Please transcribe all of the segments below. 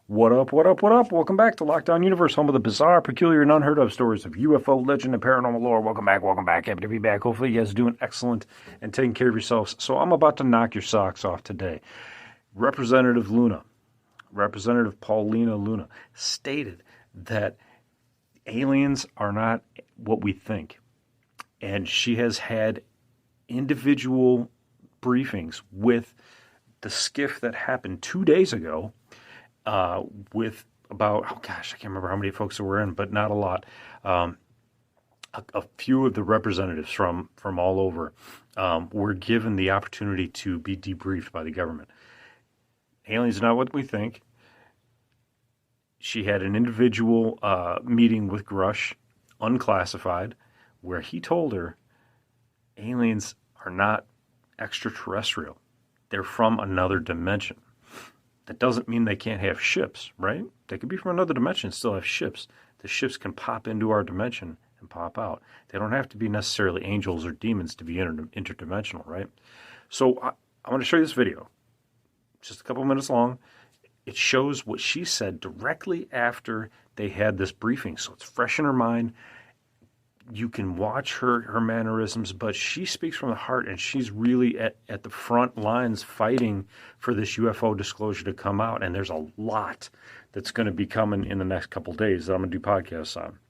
What up, what up, what up? Welcome back to Lockdown Universe, home of the bizarre, peculiar, and unheard of stories of UFO legend and paranormal lore. Welcome back, welcome back. Happy to be back. Hopefully you guys are doing excellent and taking care of yourselves. So I'm about to knock your socks off today. Representative Paulina Luna, stated that aliens are not what we think. And she has had individual briefings with the SCIF that happened 2 days ago, with about, I can't remember how many folks there were in, but not a lot. A few of the representatives from all over were given the opportunity to be debriefed by the government. Aliens are not what we think. She had an individual meeting with Grush, unclassified, where he told her aliens are not extraterrestrial. They're from another dimension. That doesn't mean they can't have ships, right? They could be from another dimension and still have ships. The ships can pop into our dimension and pop out. They don't have to be necessarily angels or demons to be interdimensional, right? So I want to show you this video. Just a couple minutes long. It shows what she said directly after they had this briefing. So it's fresh in her mind. You can watch her mannerisms, but she speaks from the heart, and she's really at the front lines fighting for this UFO disclosure to come out. And there's a lot that's going to be coming in the next couple days that I'm going to do podcasts on.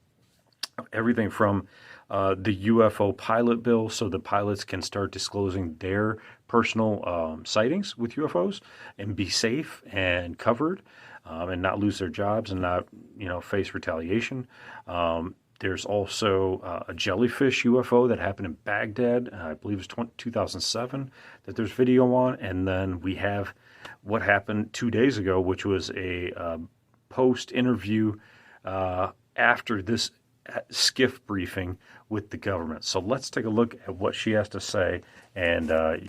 Everything from the UFO pilot bill, so the pilots can start disclosing their personal sightings with UFOs and be safe and covered, and not lose their jobs and not face retaliation. There's also a jellyfish UFO that happened in Baghdad, I believe it was 2007, that there's video on. And then we have what happened 2 days ago, which was a post-interview after this SCIF briefing with the government. So let's take a look at what she has to say, and you're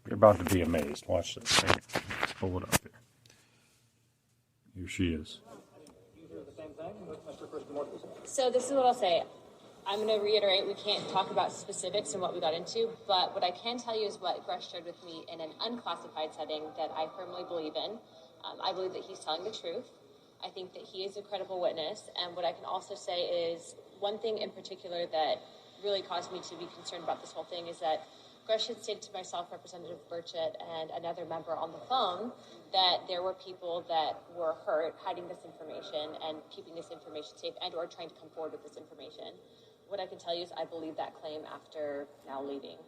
about to be amazed. Watch this. Let's pull it up here. Here she is. So this is what I'll say. I'm going to reiterate, we can't talk about specifics and what we got into, but what I can tell you is what Gresh shared with me in an unclassified setting that I firmly believe in. I believe that he's telling the truth. I think that he is a credible witness. And what I can also say is one thing in particular that really caused me to be concerned about this whole thing is that Gresh had stated to myself, Representative Burchett, and another member on the phone that there were people that were hurt hiding this information and keeping this information safe and or trying to come forward with this information. What I can tell you is I believe that claim after now leaving.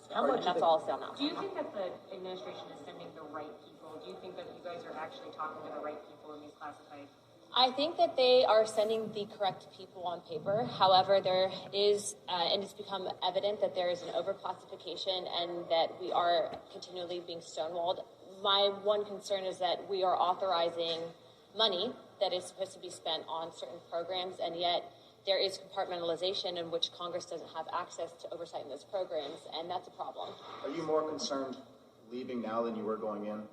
That's all I'll say on that. Do you think that the administration is sending the right people? Do you think that you guys are actually talking to the right people in these classified? I think that they are sending the correct people on paper. However, there is, and it's become evident that there is an overclassification and that we are continually being stonewalled. My one concern is that we are authorizing money that is supposed to be spent on certain programs, and yet there is compartmentalization in which Congress doesn't have access to oversight in those programs, and that's a problem. Are you more concerned leaving now than you were going in?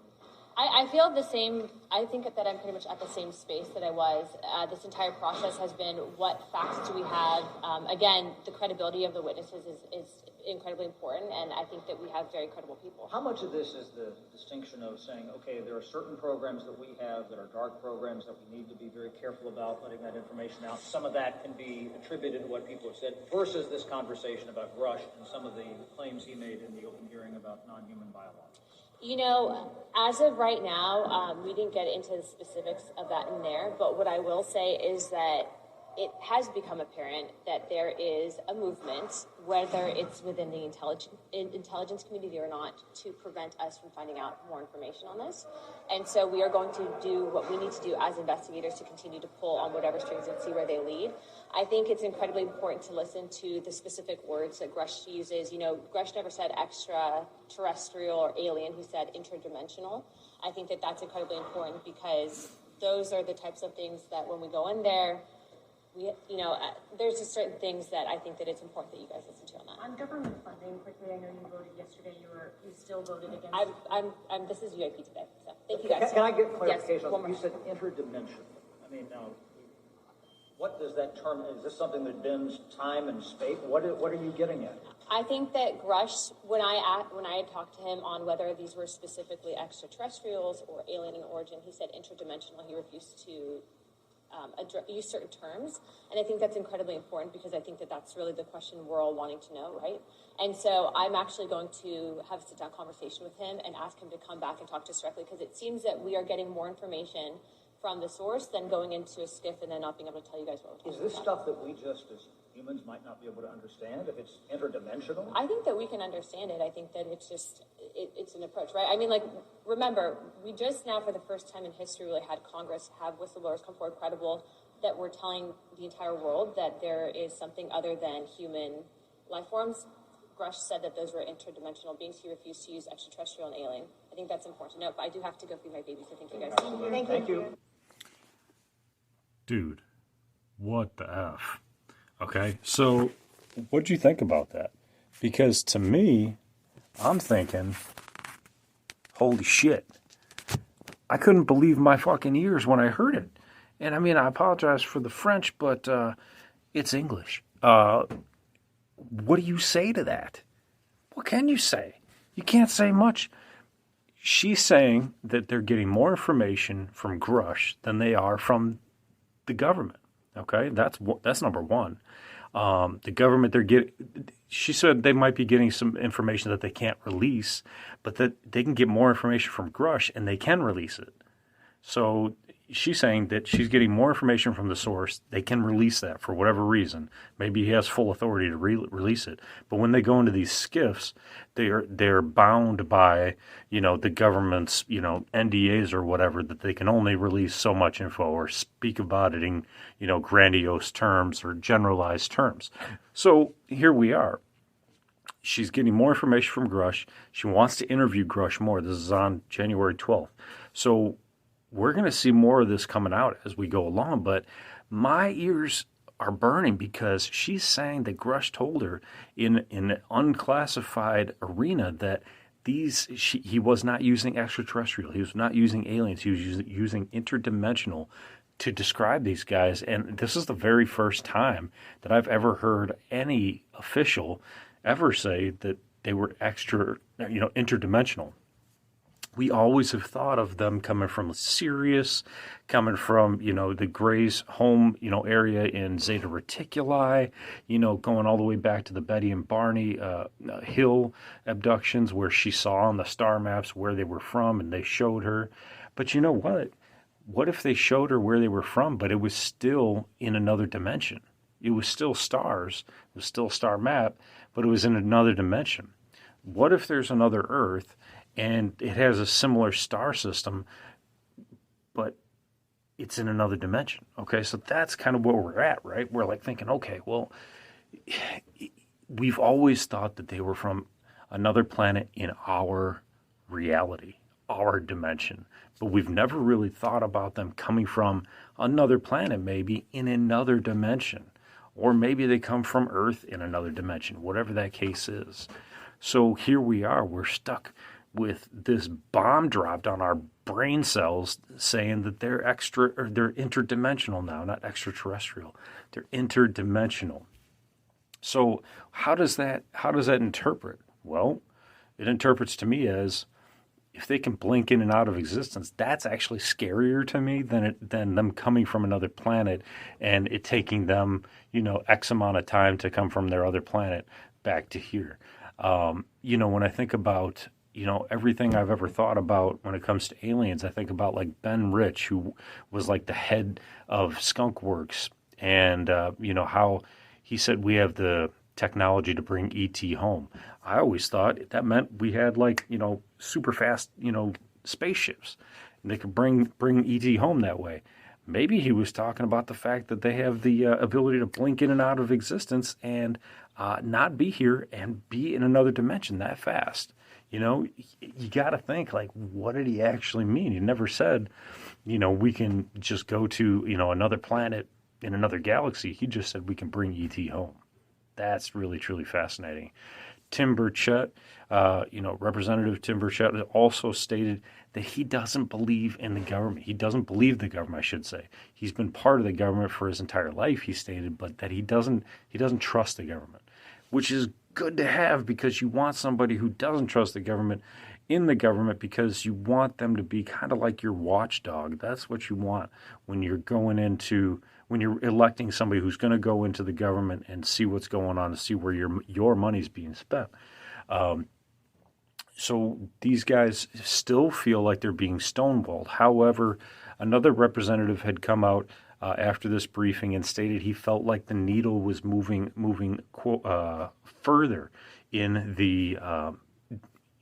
I feel the same. I think that I'm pretty much at the same space that I was. This entire process has been, what facts do we have? Again, the credibility of the witnesses is incredibly important, and I think that we have very credible people. How much of this is the distinction of saying, okay, there are certain programs that we have that are dark programs that we need to be very careful about letting that information out? Some of that can be attributed to what people have said versus this conversation about Grush and some of the claims he made in the open hearing about non-human biology. As of right now, we didn't get into the specifics of that in there, but what I will say is that it has become apparent that there is a movement, whether it's within the intelligence community or not, to prevent us from finding out more information on this. And so we are going to do what we need to do as investigators to continue to pull on whatever strings and see where they lead. I think it's incredibly important to listen to the specific words that Grush uses. Grush never said extraterrestrial or alien. He said interdimensional. I think that that's incredibly important because those are the types of things that when we go in there, there's just certain things that I think that it's important that you guys listen to on that. On government funding, quickly, I know you voted yesterday. You still voted against. This is UAP today. So thank you guys. Can I get clarification? Yes, You said interdimensional. I mean, now, What does that term, is this something that bends time and space? What are you getting at? I think that Grush, when I had talked to him on whether these were specifically extraterrestrials or alien in origin, he said interdimensional. He refused to use certain terms, and I think that's incredibly important because I think that that's really the question we're all wanting to know, right? And so I'm actually going to have a sit-down conversation with him and ask him to come back and talk to us directly, because it seems that we are getting more information from the source than going into a SCIF and then not being able to tell you guys what we're talking about. Is this stuff that we just as humans might not be able to understand if it's interdimensional? I think that we can understand it. I think that it's just, it's an approach, right? I mean, like, remember, we just now for the first time in history really had Congress have whistleblowers come forward credible that we're telling the entire world that there is something other than human life forms. Grush said that those were interdimensional beings. He refused to use extraterrestrial and alien. I think that's important to note, but I do have to go feed my babies, so thank you guys. Absolutely. Thank you. Dude, what the F? Okay, so what'd you think about that? Because to me, I'm thinking, holy shit. I couldn't believe my fucking ears when I heard it. And I mean, I apologize for the French, but it's English. What do you say to that? What can you say? You can't say much. She's saying that they're getting more information from Grush than they are from the government. Okay, that's number one. The government, she said they might be getting some information that they can't release, but that they can get more information from Grush and they can release it. So she's saying that she's getting more information from the source. They can release that for whatever reason. Maybe he has full authority to release it. But when they go into these SCIFs, they're bound by, the government's, NDAs or whatever, that they can only release so much info or speak about it in, grandiose terms or generalized terms. So here we are. She's getting more information from Grush. She wants to interview Grush more. This is on January 12th. So we're going to see more of this coming out as we go along, but my ears are burning because she's saying that Grush told her in an unclassified arena that he was not using extraterrestrial, he was not using aliens, he was using interdimensional to describe these guys. And this is the very first time that I've ever heard any official ever say that they were interdimensional. We always have thought of them coming from Sirius, coming from, the Gray's home, area in Zeta Reticuli, going all the way back to the Betty and Barney Hill abductions where she saw on the star maps where they were from and they showed her. But you know what? What if they showed her where they were from, but it was still in another dimension? It was still stars. It was still a star map, but it was in another dimension. What if there's another Earth and it has a similar star system, but it's in another dimension? Okay, so that's kind of where we're at, right? We're like thinking, okay, well, we've always thought that they were from another planet in our reality, our dimension, but we've never really thought about them coming from another planet, maybe in another dimension, or maybe they come from Earth in another dimension, whatever that case is. So here we are, we're stuck with this bomb dropped on our brain cells saying that they're they're interdimensional now, not extraterrestrial. They're interdimensional. So how does that interpret? Well, it interprets to me as if they can blink in and out of existence, that's actually scarier to me than them coming from another planet and it taking them, X amount of time to come from their other planet back to here. When I think about everything I've ever thought about when it comes to aliens, I think about like Ben Rich, who was like the head of Skunk Works, and how he said we have the technology to bring ET home. I always thought that meant we had like super fast spaceships, and they could bring ET home that way. Maybe he was talking about the fact that they have the ability to blink in and out of existence and not be here and be in another dimension that fast. You got to think, like, what did he actually mean? He never said, we can just go to, another planet in another galaxy. He just said we can bring ET home. That's really, truly fascinating. Tim Burchett, Representative Tim Burchett also stated that he doesn't believe in the government. He doesn't believe the government, I should say. He's been part of the government for his entire life, he stated, but that he doesn't trust the government, which is good to have, because you want somebody who doesn't trust the government in the government, because you want them to be kind of like your watchdog. That's what you want when you're electing somebody who's going to go into the government and see what's going on, and see where your money's being spent. So these guys still feel like they're being stonewalled. However, another representative had come out after this briefing and stated he felt like the needle was moving further in the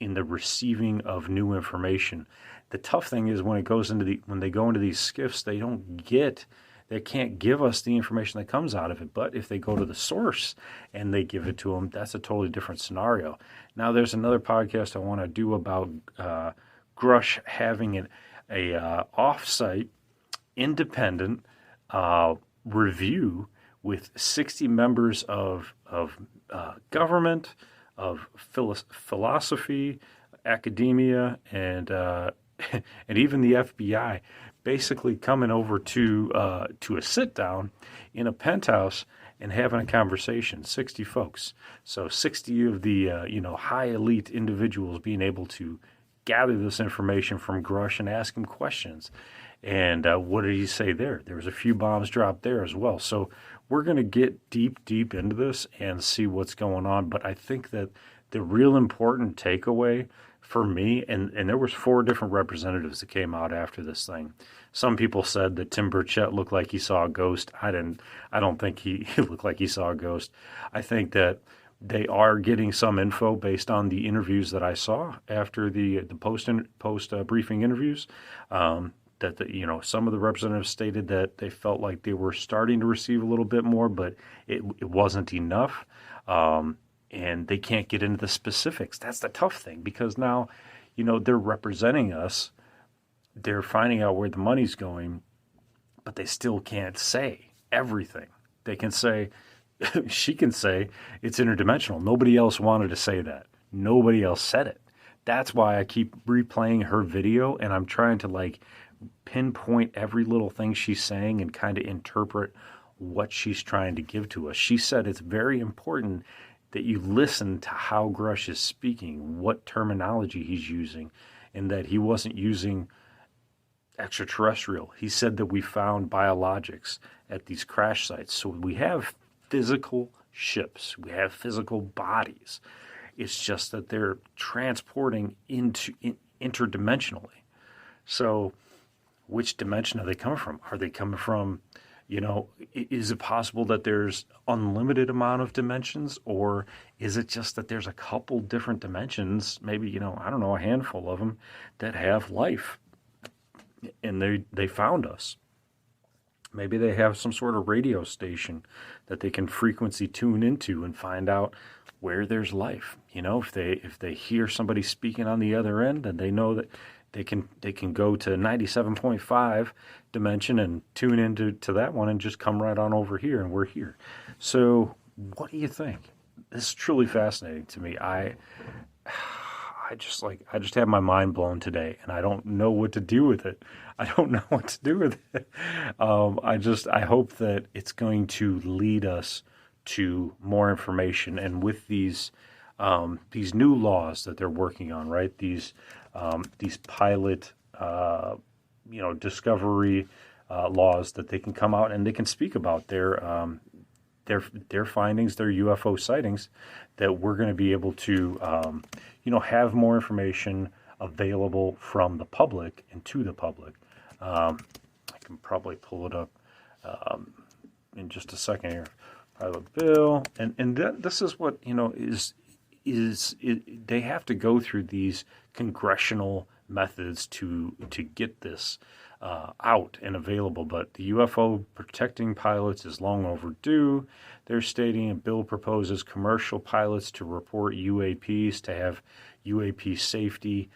receiving of new information. The tough thing is when they go into these SCIFs, they can't give us the information that comes out of it. But if they go to the source and they give it to them, that's a totally different scenario. Now, there's another podcast I want to do about Grush having a off-site, independent review with 60 members of government, of philosophy, academia, and even the FBI, basically coming over to a sit-down in a penthouse and having a conversation. 60 folks. So 60 of the high elite individuals being able to gather this information from Grush and ask him questions. And what did he say there? There was a few bombs dropped there as well. So we're going to get deep into this and see what's going on. But I think that the real important takeaway for me, and there was 4 different representatives that came out after this thing. Some people said that Tim Burchett looked like he saw a ghost. I don't think he looked like he saw a ghost. I think that they are getting some info based on the interviews that I saw after the post briefing interviews. That some of the representatives stated that they felt like they were starting to receive a little bit more, but it wasn't enough. And they can't get into the specifics. That's the tough thing, because now, they're representing us. They're finding out where the money's going, but they still can't say everything. They can say, she can say, it's interdimensional. Nobody else wanted to say that. Nobody else said it. That's why I keep replaying her video, and I'm trying to pinpoint every little thing she's saying and kind of interpret what she's trying to give to us. She said it's very important that you listen to how Grush is speaking, what terminology he's using, and that he wasn't using extraterrestrial. He said that we found biologics at these crash sites. So we have physical ships. We have physical bodies. It's just that they're transporting interdimensionally. So which dimension are they coming from? Are they coming from, is it possible that there's unlimited amount of dimensions, or is it just that there's a couple different dimensions, maybe, a handful of them that have life, and they found us? Maybe they have some sort of radio station that they can frequency tune into and find out where there's life. If they hear somebody speaking on the other end, then they know that they can go to 97.5 dimension and tune into that one and just come right on over here, and we're here. So what do you think? This is truly fascinating to me. I just had my mind blown today, and I don't know what to do with it. I hope that it's going to lead us to more information. And with these new laws that they're working on, right? These pilot, discovery laws that they can come out and they can speak about their findings, their UFO sightings, that we're going to be able to, have more information available from the public and to the public. I can probably pull it up in just a second here. Pilot bill, and this is what they have to go through these congressional methods to get this out and available. But the UFO protecting pilots is long overdue. They're stating a bill proposes commercial pilots to report UAPs, to have UAP safety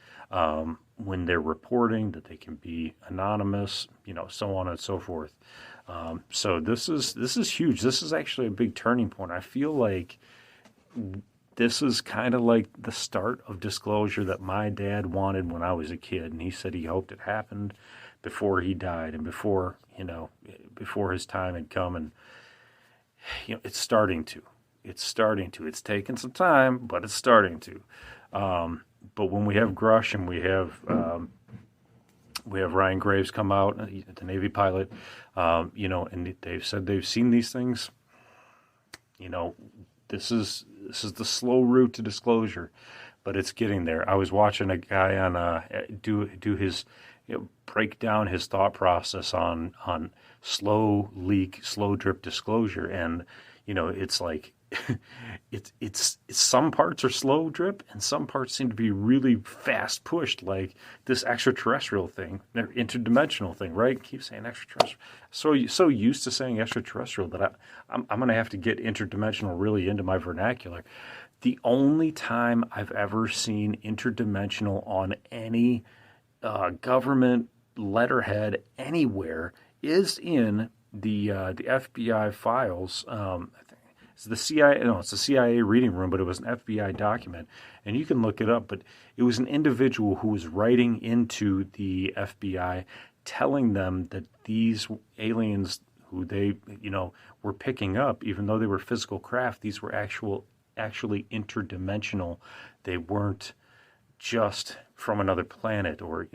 when they're reporting, that they can be anonymous, so on and so forth. So this is huge. This is actually a big turning point. I feel like this is kind of like the start of disclosure that my dad wanted when I was a kid, and he said he hoped it happened before he died and before his time had come. And it's starting to. It's taken some time, but it's starting to. But when we have Grush and we have Ryan Graves come out, the Navy pilot, and they've said they've seen these things. This is the slow route to disclosure, but it's getting there. I was watching a guy on do his break down his thought process on slow leak, slow drip disclosure, and it's like it's some parts are slow drip and some parts seem to be really fast pushed, like this extraterrestrial thing, interdimensional thing, right? Keep saying extraterrestrial. So used to saying extraterrestrial that I'm going to have to get interdimensional really into my vernacular. The only time I've ever seen interdimensional on any government letterhead anywhere is in the FBI files. It's the CIA. No, it's the CIA reading room, but it was an FBI document, and you can look it up. But it was an individual who was writing into the FBI, telling them that these aliens, who they were picking up, even though they were physical craft, these were actually interdimensional. They weren't just from another planet, or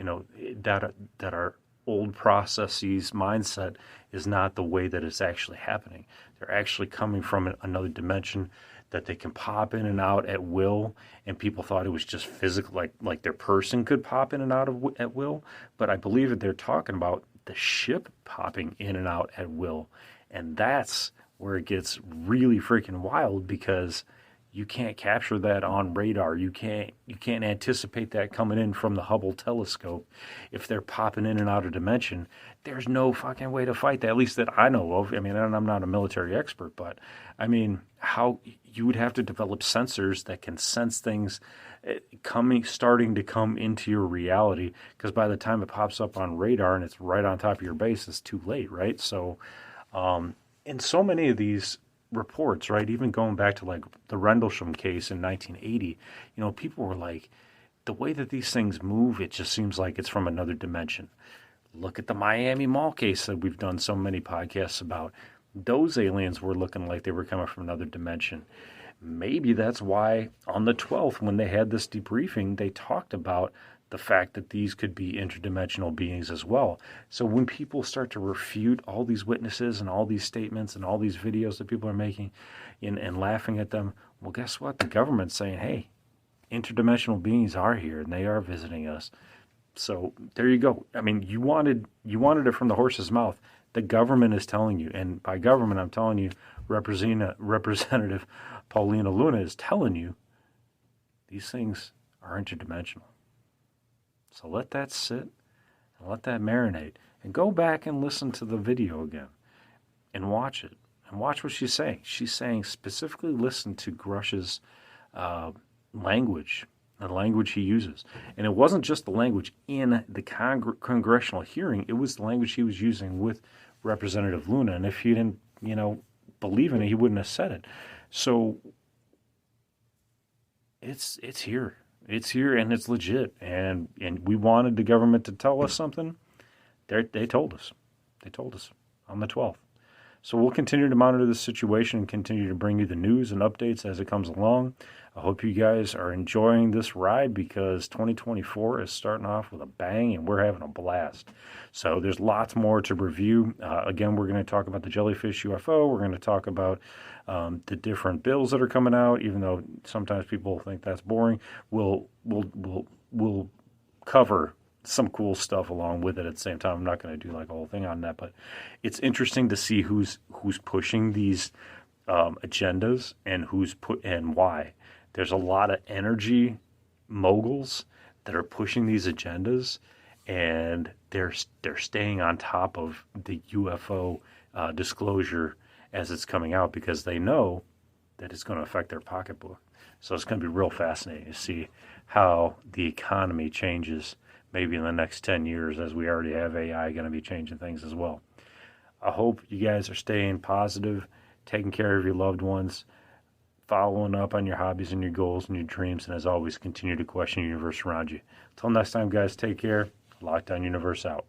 that our old processes mindset is not the way that it's actually happening. They're actually coming from another dimension that they can pop in and out at will, and people thought it was just physical, like their person could pop in and out at will. But I believe that they're talking about the ship popping in and out at will, and that's where it gets really freaking wild, because you can't capture that on radar. You can't anticipate that coming in from the Hubble telescope. If they're popping in and out of dimension, there's no fucking way to fight that, at least that I know of. I mean, I'm not a military expert, but I mean, how you would have to develop sensors that can sense things starting to come into your reality, because by the time it pops up on radar and it's right on top of your base, it's too late, right? So, in so many of these reports, right, even going back to like the Rendlesham case in 1980, people were like, the way that these things move, it just seems like it's from another dimension. Look at the Miami Mall case that we've done so many podcasts about. Those aliens were looking like they were coming from another dimension. Maybe that's why on the 12th, when they had this debriefing, they talked about the fact that these could be interdimensional beings as well. So when people start to refute all these witnesses and all these statements and all these videos that people are making and laughing at them, well, guess what? The government's saying, hey, interdimensional beings are here and they are visiting us. So there you go. I mean, you wanted it from the horse's mouth. The government is telling you, and by government, I'm telling you, Representative Paulina Luna is telling you these things are interdimensional. So let that sit and let that marinate, and go back and listen to the video again and watch it and watch what she's saying. She's saying specifically listen to Grush's language, the language he uses. And it wasn't just the language in the congressional hearing, it was the language he was using with Representative Luna. And if he didn't, believe in it, he wouldn't have said it. So it's here. It's here and it's legit. And we wanted the government to tell us something. They told us. They told us on the 12th. So we'll continue to monitor this situation and continue to bring you the news and updates as it comes along. I hope you guys are enjoying this ride, because 2024 is starting off with a bang and we're having a blast. So there's lots more to review. Again, we're going to talk about the jellyfish UFO. We're going to talk about the different bills that are coming out, even though sometimes people think that's boring. We'll cover some cool stuff along with it at the same time. I'm not going to do like a whole thing on that, but it's interesting to see who's pushing these agendas and and why. There's a lot of energy moguls that are pushing these agendas, and they're staying on top of the UFO disclosure as it's coming out, because they know that it's going to affect their pocketbook. So it's going to be real fascinating to see how the economy changes maybe in the next 10 years, as we already have AI going to be changing things as well. I hope you guys are staying positive, taking care of your loved ones. following up on your hobbies and your goals and your dreams. And as always, continue to question the universe around you. Until next time, guys, take care. Lockdown Universe out.